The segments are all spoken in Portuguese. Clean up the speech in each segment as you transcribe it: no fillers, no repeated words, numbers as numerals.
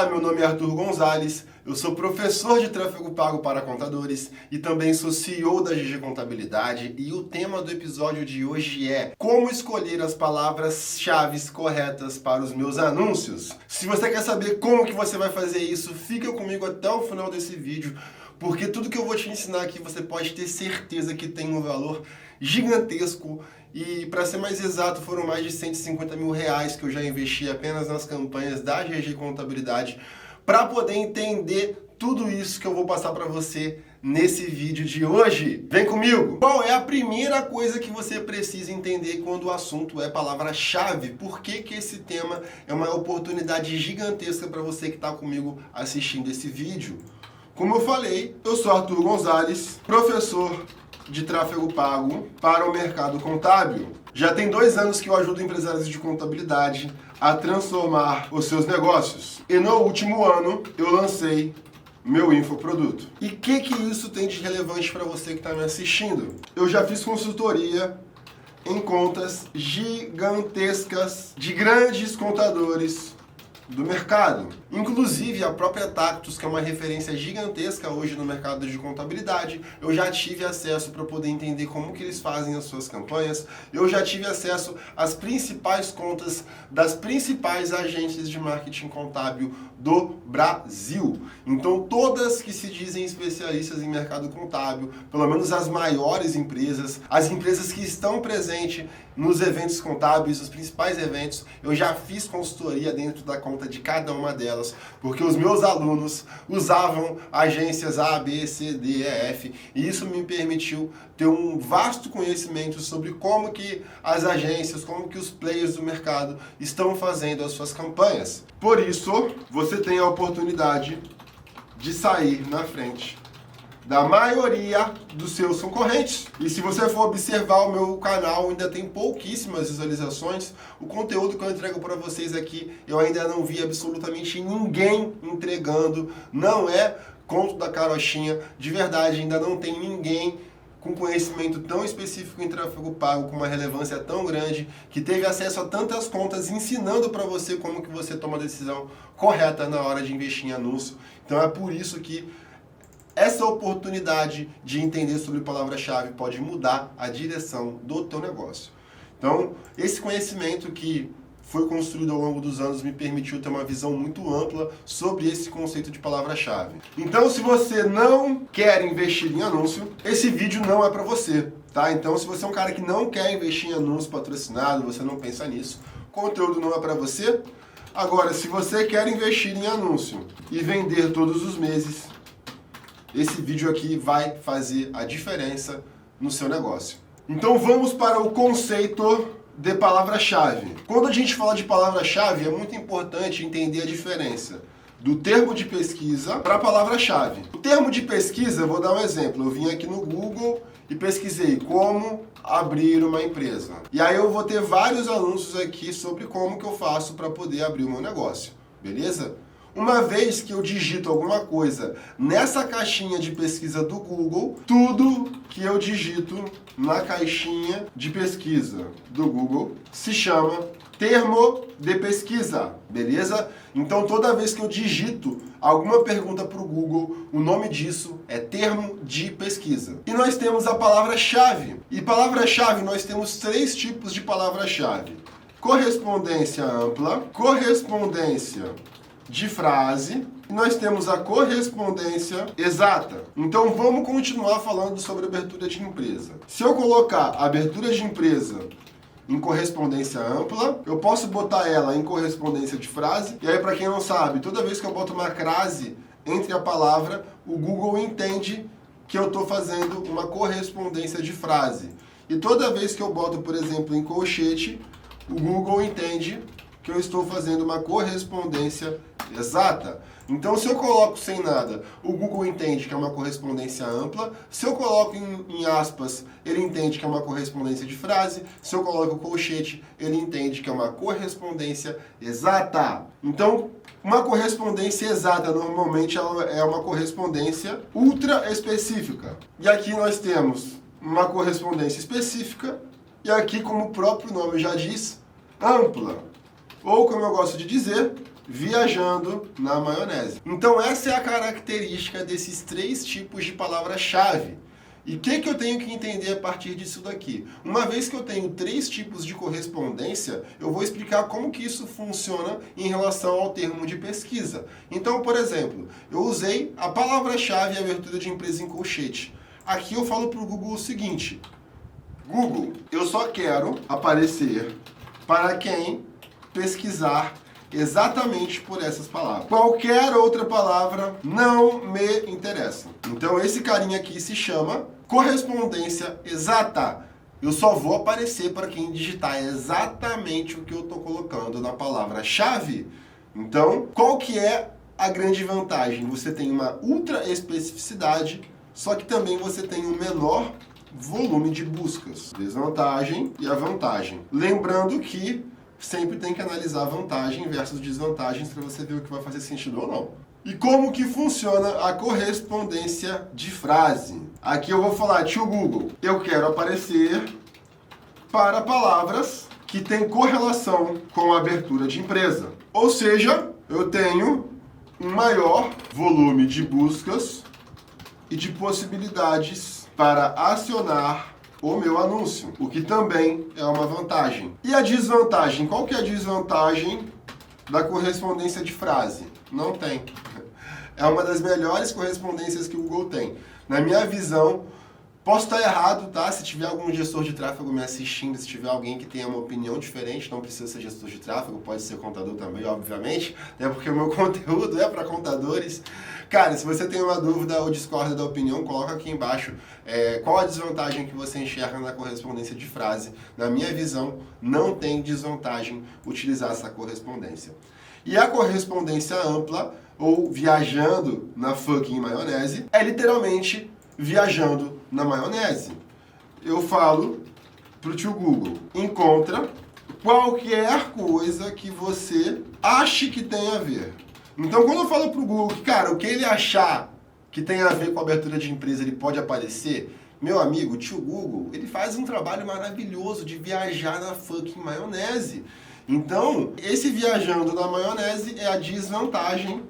Olá, meu nome é Arthur Gonzalez, eu sou professor de tráfego pago para contadores e também sou CEO da GG Contabilidade, e o tema do episódio de hoje é como escolher as palavras-chave corretas para os meus anúncios. Se você quer saber como que você vai fazer isso, fica comigo até o final desse vídeo, porque tudo que eu vou te ensinar aqui você pode ter certeza que tem um valor gigantesco. E, para ser mais exato, foram mais de R$150 mil que eu já investi apenas nas campanhas da GG Contabilidade para poder entender tudo isso que eu vou passar para você nesse vídeo de hoje. Vem comigo! Qual é a primeira coisa que você precisa entender quando o assunto é palavra-chave? Por que que esse tema é uma oportunidade gigantesca para você que está comigo assistindo esse vídeo? Como eu falei, eu sou Arthur Gonzalez, professor de tráfego pago para o mercado contábil. Já tem 2 anos que eu ajudo empresários de contabilidade a transformar os seus negócios. E no último ano eu lancei meu infoproduto. E o que isso tem de relevante para você que está me assistindo? Eu já fiz consultoria em contas gigantescas de grandes contadores do mercado. Inclusive a própria Tactus, que é uma referência gigantesca hoje no mercado de contabilidade, eu já tive acesso para poder entender como que eles fazem as suas campanhas, eu já tive acesso às principais contas das principais agências de marketing contábil do Brasil. Então todas que se dizem especialistas em mercado contábil, pelo menos as maiores empresas, as empresas que estão presentes nos eventos contábeis, os principais eventos, eu já fiz consultoria dentro da conta de cada uma delas, porque os meus alunos usavam agências A, B, C, D, E, F, e isso me permitiu ter um vasto conhecimento sobre como que as agências, como que os players do mercado estão fazendo as suas campanhas. Por isso, você tem a oportunidade de sair na frente da maioria dos seus concorrentes. E se você for observar o meu canal, ainda tem pouquíssimas visualizações. O conteúdo que eu entrego para vocês aqui, eu ainda não vi absolutamente ninguém entregando. Não é conto da carochinha. De verdade, ainda não tem ninguém com conhecimento tão específico em tráfego pago, com uma relevância tão grande, que teve acesso a tantas contas, ensinando para você como que você toma a decisão correta na hora de investir em anúncio. Então é por isso que essa oportunidade de entender sobre palavra-chave pode mudar a direção do teu negócio. Então, esse conhecimento que foi construído ao longo dos anos me permitiu ter uma visão muito ampla sobre esse conceito de palavra-chave. Então, se você não quer investir em anúncio, esse vídeo não é para você, tá? Então, se você é um cara que não quer investir em anúncio patrocinado, você não pensa nisso, o conteúdo não é para você. Agora, se você quer investir em anúncio e vender todos os meses, esse vídeo aqui vai fazer a diferença no seu negócio. Então vamos para o conceito de palavra-chave. Quando a gente fala de palavra-chave, é muito importante entender a diferença do termo de pesquisa para a palavra-chave. O termo de pesquisa, eu vou dar um exemplo. Eu vim aqui no Google e pesquisei como abrir uma empresa. E aí eu vou ter vários anúncios aqui sobre como que eu faço para poder abrir o meu negócio. Beleza? Uma vez que eu digito alguma coisa nessa caixinha de pesquisa do Google, tudo que eu digito na caixinha de pesquisa do Google se chama termo de pesquisa, beleza? Então toda vez que eu digito alguma pergunta para o Google, o nome disso é termo de pesquisa. E nós temos a palavra-chave. E palavra-chave, nós temos 3 tipos de palavra-chave: correspondência ampla, correspondência de frase, e nós temos a correspondência exata. Então vamos continuar falando sobre abertura de empresa. Se eu colocar abertura de empresa em correspondência ampla, eu posso botar ela em correspondência de frase, e aí, para quem não sabe, toda vez que eu boto uma crase entre a palavra, o Google entende que eu estou fazendo uma correspondência de frase. E toda vez que eu boto, por exemplo, em colchete, o Google entende que eu estou fazendo uma correspondência exata. Então, se eu coloco sem nada, o Google entende que é uma correspondência ampla. Se eu coloco em aspas, ele entende que é uma correspondência de frase. Se eu coloco colchete, ele entende que é uma correspondência exata. Então, uma correspondência exata, normalmente, ela é uma correspondência ultra específica. E aqui nós temos uma correspondência específica, e aqui, como o próprio nome já diz, ampla. Ou, como eu gosto de dizer, viajando na maionese. Então essa é a característica desses 3 tipos de palavra-chave. E o que eu tenho que entender a partir disso daqui? Uma vez que eu tenho 3 tipos de correspondência, eu vou explicar como que isso funciona em relação ao termo de pesquisa. Então, por exemplo, eu usei a palavra-chave abertura de empresa em colchete. Aqui eu falo para o Google o seguinte: Google, eu só quero aparecer para quem pesquisar exatamente por essas palavras. Qualquer outra palavra não me interessa. Então esse carinha aqui se chama correspondência exata. Eu só vou aparecer para quem digitar exatamente o que eu estou colocando na palavra-chave. Então, qual que é a grande vantagem? Você tem uma ultra especificidade, só que também você tem um menor volume de buscas. Desvantagem e a vantagem. Lembrando que sempre tem que analisar vantagem versus desvantagens para você ver o que vai fazer sentido ou não. E como que funciona a correspondência de frase? Aqui eu vou falar, tio Google, eu quero aparecer para palavras que têm correlação com a abertura de empresa. Ou seja, eu tenho um maior volume de buscas e de possibilidades para acionar o meu anúncio, o que também é uma vantagem. E a desvantagem? Qual que é a desvantagem da correspondência de frase? Não tem. É uma das melhores correspondências que o Google tem. Na minha visão, posso estar errado, tá? Se tiver algum gestor de tráfego me assistindo, se tiver alguém que tenha uma opinião diferente, não precisa ser gestor de tráfego, pode ser contador também, obviamente, né? Porque o meu conteúdo é para contadores. Cara, se você tem uma dúvida ou discorda da opinião, coloca aqui embaixo qual a desvantagem que você enxerga na correspondência de frase. Na minha visão, não tem desvantagem utilizar essa correspondência. E a correspondência ampla, ou viajando na fucking maionese, é literalmente viajando na maionese. Eu falo pro tio Google, encontra qualquer coisa que você ache que tem a ver. Então, quando eu falo pro Google que, cara, o que ele achar que tem a ver com a abertura de empresa, ele pode aparecer, meu amigo, o tio Google, ele faz um trabalho maravilhoso de viajar na fucking maionese. Então, esse viajando na maionese é a desvantagem.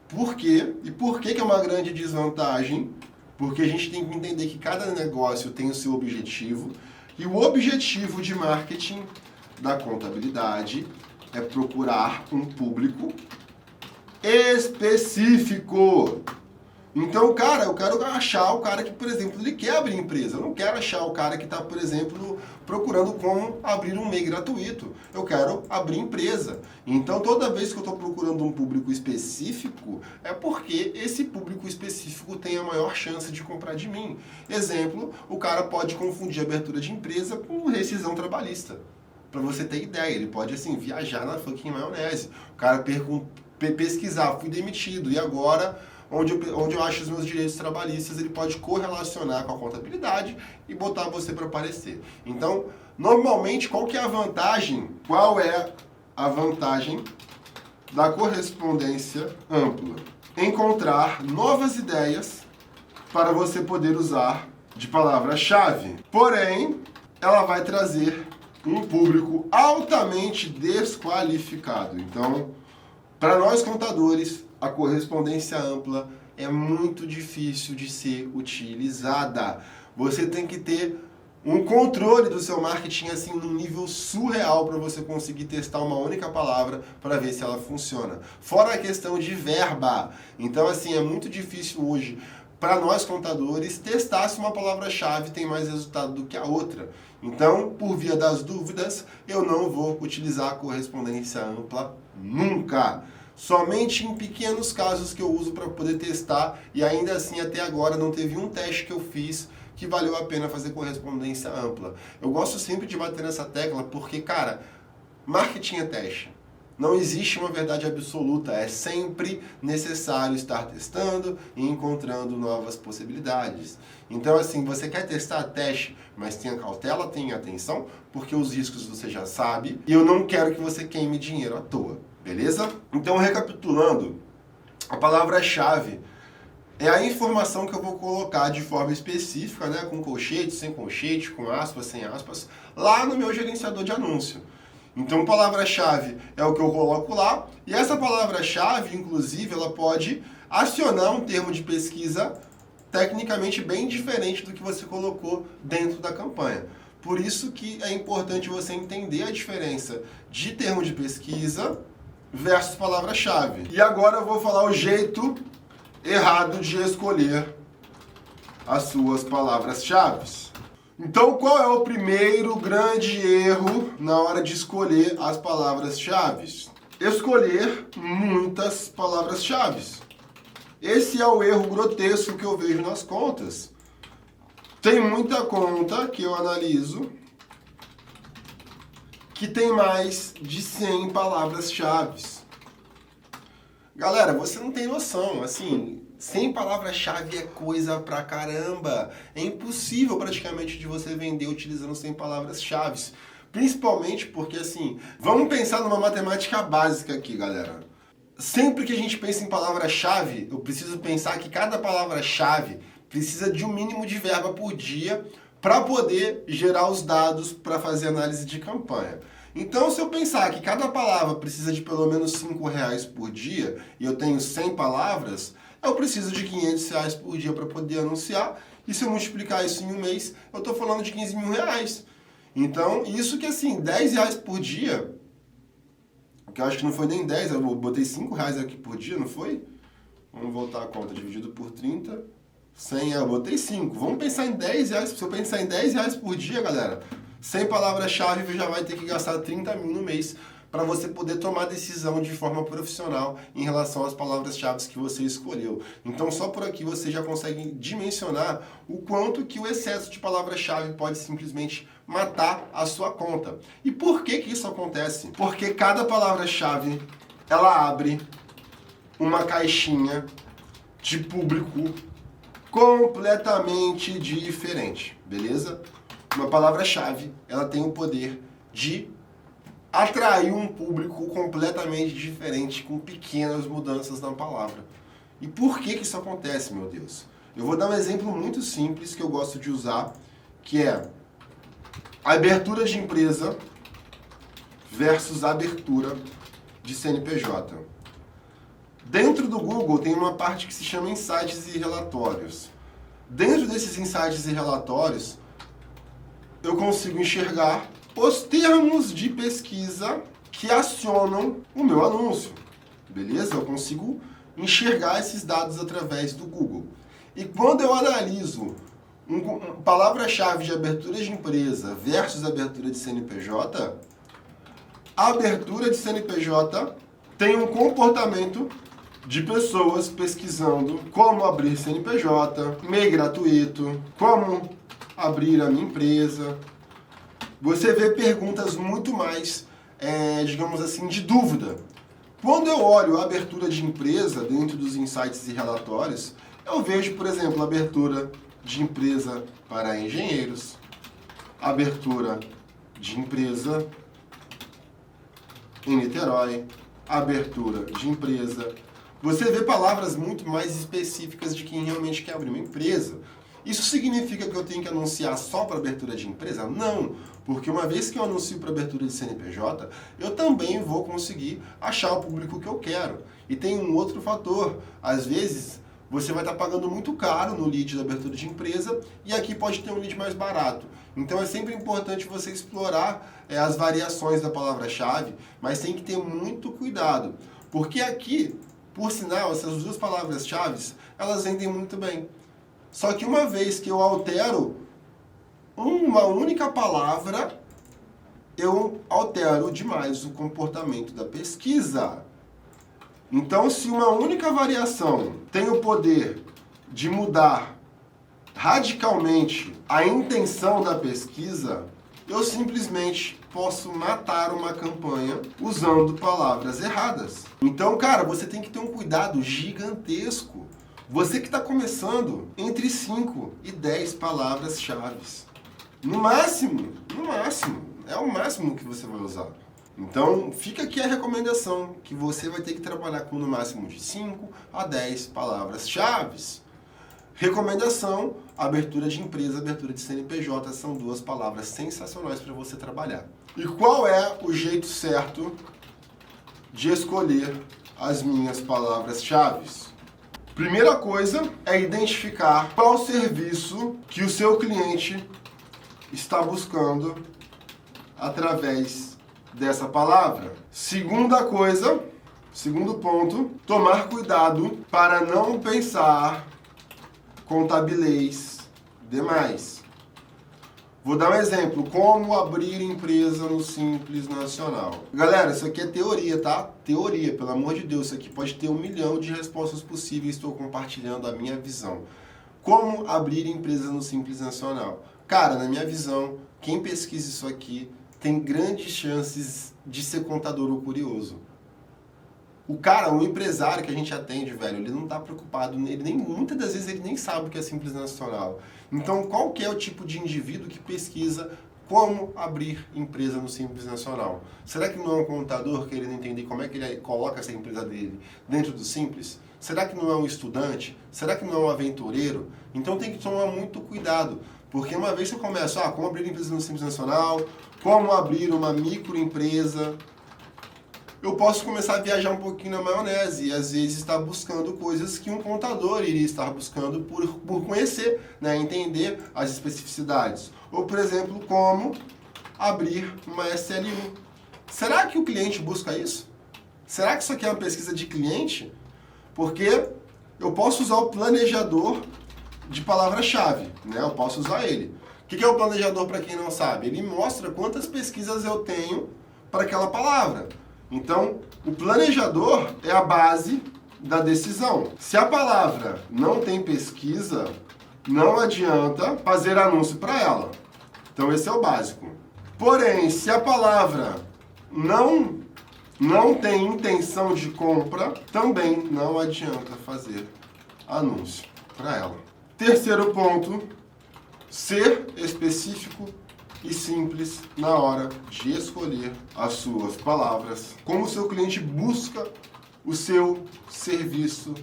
Por quê? E por que é uma grande desvantagem? Porque a gente tem que entender que cada negócio tem o seu objetivo, e o objetivo de marketing da contabilidade é procurar um público específico. Então, cara, eu quero achar o cara que, por exemplo, ele quer abrir empresa. Eu não quero achar o cara que está, por exemplo, procurando como abrir um MEI gratuito. Eu quero abrir empresa. Então, toda vez que eu estou procurando um público específico, é porque esse público específico tem a maior chance de comprar de mim. Exemplo, o cara pode confundir abertura de empresa com rescisão trabalhista. Para você ter ideia, ele pode, assim, viajar na fucking maionese. O cara pesquisar, fui demitido, e agora... Onde eu acho os meus direitos trabalhistas, ele pode correlacionar com a contabilidade e botar você para aparecer. Então, normalmente, qual que é a vantagem? Qual é a vantagem da correspondência ampla? Encontrar novas ideias para você poder usar de palavra-chave. Porém, ela vai trazer um público altamente desqualificado. Então, para nós contadores, a correspondência ampla é muito difícil de ser utilizada. Você tem que ter um controle do seu marketing assim num nível surreal para você conseguir testar uma única palavra para ver se ela funciona. Fora a questão de verba. Então, assim, é muito difícil hoje para nós contadores testar se uma palavra-chave tem mais resultado do que a outra. Então, por via das dúvidas, eu não vou utilizar a correspondência ampla nunca. Somente em pequenos casos que eu uso para poder testar, e ainda assim até agora não teve um teste que eu fiz que valeu a pena fazer correspondência ampla. Eu gosto sempre de bater nessa tecla porque, cara, marketing é teste. Não existe uma verdade absoluta, é sempre necessário estar testando e encontrando novas possibilidades. Então, assim, você quer testar, teste, mas tenha cautela, tenha atenção, porque os riscos você já sabe, e eu não quero que você queime dinheiro à toa. Beleza? Então, recapitulando, a palavra-chave é a informação que eu vou colocar de forma específica, né, com colchete, sem colchete, com aspas, sem aspas, lá no meu gerenciador de anúncio. Então, palavra-chave é o que eu coloco lá, e essa palavra-chave, inclusive, ela pode acionar um termo de pesquisa tecnicamente bem diferente do que você colocou dentro da campanha. Por isso que é importante você entender a diferença de termo de pesquisa versus palavra-chave. E agora eu vou falar o jeito errado de escolher as suas palavras-chave. Então, qual é o primeiro grande erro na hora de escolher as palavras-chave? Escolher muitas palavras-chave. Esse é o erro grotesco que eu vejo nas contas. Tem muita conta que eu analiso que tem mais de 100 palavras-chave. Galera, você não tem noção, assim, 100 palavras-chave é coisa pra caramba. É impossível praticamente de você vender utilizando 100 palavras-chave. Principalmente porque, assim, vamos pensar numa matemática básica aqui, galera. Sempre que a gente pensa em palavra-chave, eu preciso pensar que cada palavra-chave precisa de um mínimo de verba por dia para poder gerar os dados para fazer análise de campanha. Então, se eu pensar que cada palavra precisa de pelo menos R$5 por dia e eu tenho 100 palavras, eu preciso de R$500 por dia para poder anunciar. E se eu multiplicar isso em um mês, eu estou falando de R$15 mil. Então, isso que assim, R$10 por dia, que eu acho que não foi nem 10, eu botei R$5 aqui por dia, não foi? Vamos voltar a conta, dividido por 30, 100, eu botei 5. Vamos pensar em R$10, se eu pensar em R$10 por dia, galera, 100 palavras-chave já vai ter que gastar 30 mil no mês para você poder tomar decisão de forma profissional em relação às palavras-chave que você escolheu. Então, só por aqui você já consegue dimensionar o quanto que o excesso de palavra-chave pode simplesmente matar a sua conta. E por que que isso acontece? Porque cada palavra-chave, ela abre uma caixinha de público completamente diferente, beleza? Uma palavra-chave, ela tem o poder de atrair um público completamente diferente, com pequenas mudanças na palavra. E por que que isso acontece, meu Deus? Eu vou dar um exemplo muito simples que eu gosto de usar, que é abertura de empresa versus abertura de CNPJ. Dentro do Google tem uma parte que se chama insights e relatórios. Dentro desses insights e relatórios, eu consigo enxergar os termos de pesquisa que acionam o meu anúncio. Beleza? Eu consigo enxergar esses dados através do Google. E quando eu analiso palavra-chave de abertura de empresa versus abertura de CNPJ, a abertura de CNPJ tem um comportamento de pessoas pesquisando como abrir CNPJ, MEI gratuito, como abrir a minha empresa. Você vê perguntas muito mais, digamos assim, de dúvida. Quando eu olho a abertura de empresa dentro dos insights e relatórios, eu vejo, por exemplo, abertura de empresa para engenheiros, abertura de empresa em Niterói, abertura de empresa. Você vê palavras muito mais específicas de quem realmente quer abrir uma empresa. Isso significa que eu tenho que anunciar só para abertura de empresa? Não, porque uma vez que eu anuncio para abertura de CNPJ, eu também vou conseguir achar o público que eu quero. E tem um outro fator, às vezes você vai estar pagando muito caro no lead da abertura de empresa e aqui pode ter um lead mais barato. Então é sempre importante você explorar as variações da palavra-chave, mas tem que ter muito cuidado, porque aqui, por sinal, essas duas palavras-chave, elas vendem muito bem. Só que uma vez que eu altero uma única palavra, eu altero demais o comportamento da pesquisa. Então, se uma única variação tem o poder de mudar radicalmente a intenção da pesquisa, eu simplesmente posso matar uma campanha usando palavras erradas. Então, cara, você tem que ter um cuidado gigantesco. Você que está começando, entre 5 e 10 palavras-chave. No máximo, é o máximo que você vai usar. Então, fica aqui a recomendação, que você vai ter que trabalhar com no máximo de 5 a 10 palavras-chave. Recomendação, abertura de empresa, abertura de CNPJ, são duas palavras sensacionais para você trabalhar. E qual é o jeito certo de escolher as minhas palavras-chave? Primeira coisa é identificar qual serviço que o seu cliente está buscando através dessa palavra. Segunda coisa, segundo ponto, tomar cuidado para não pensar contabilês demais. Vou dar um exemplo, como abrir empresa no Simples Nacional. Galera, isso aqui é teoria, tá? Teoria, pelo amor de Deus, isso aqui pode ter 1 milhão de respostas possíveis, estou compartilhando a minha visão. Como abrir empresa no Simples Nacional? Cara, na minha visão, quem pesquisa isso aqui tem grandes chances de ser contador ou curioso. O cara, o empresário que a gente atende, velho, ele não tá preocupado, muitas das vezes ele nem sabe o que é Simples Nacional. Então, qual que é o tipo de indivíduo que pesquisa como abrir empresa no Simples Nacional? Será que não é um contador querendo entender como é que ele coloca essa empresa dele dentro do Simples? Será que não é um estudante? Será que não é um aventureiro? Então tem que tomar muito cuidado, porque uma vez que eu começo, como abrir empresa no Simples Nacional, como abrir uma microempresa, eu posso começar a viajar um pouquinho na maionese e às vezes estar buscando coisas que um contador iria estar buscando por conhecer, né, entender as especificidades. Ou, por exemplo, como abrir uma SLU. Será que o cliente busca isso? Será que isso aqui é uma pesquisa de cliente? Porque eu posso usar o planejador de palavra-chave, né? Eu posso usar ele. O que é o planejador, para quem não sabe? Ele mostra quantas pesquisas eu tenho para aquela palavra. Então, o planejador é a base da decisão. Se a palavra não tem pesquisa, não adianta fazer anúncio para ela. Então, esse é o básico. Porém, se a palavra não tem intenção de compra, também não adianta fazer anúncio para ela. Terceiro ponto, ser específico e simples na hora de escolher as suas palavras. Como o seu cliente busca o seu serviço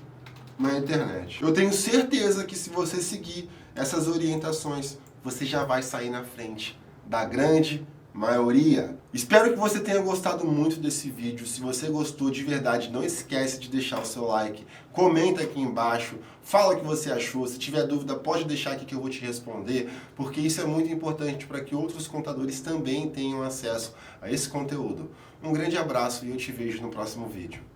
na internet. Eu tenho certeza que se você seguir essas orientações, você já vai sair na frente da grande maioria. Espero que você tenha gostado muito desse vídeo. Se você gostou de verdade, não esquece de deixar o seu like, comenta aqui embaixo, fala o que você achou. Se tiver dúvida, pode deixar aqui que eu vou te responder, porque isso é muito importante para que outros contadores também tenham acesso a esse conteúdo. Um grande abraço e eu te vejo no próximo vídeo.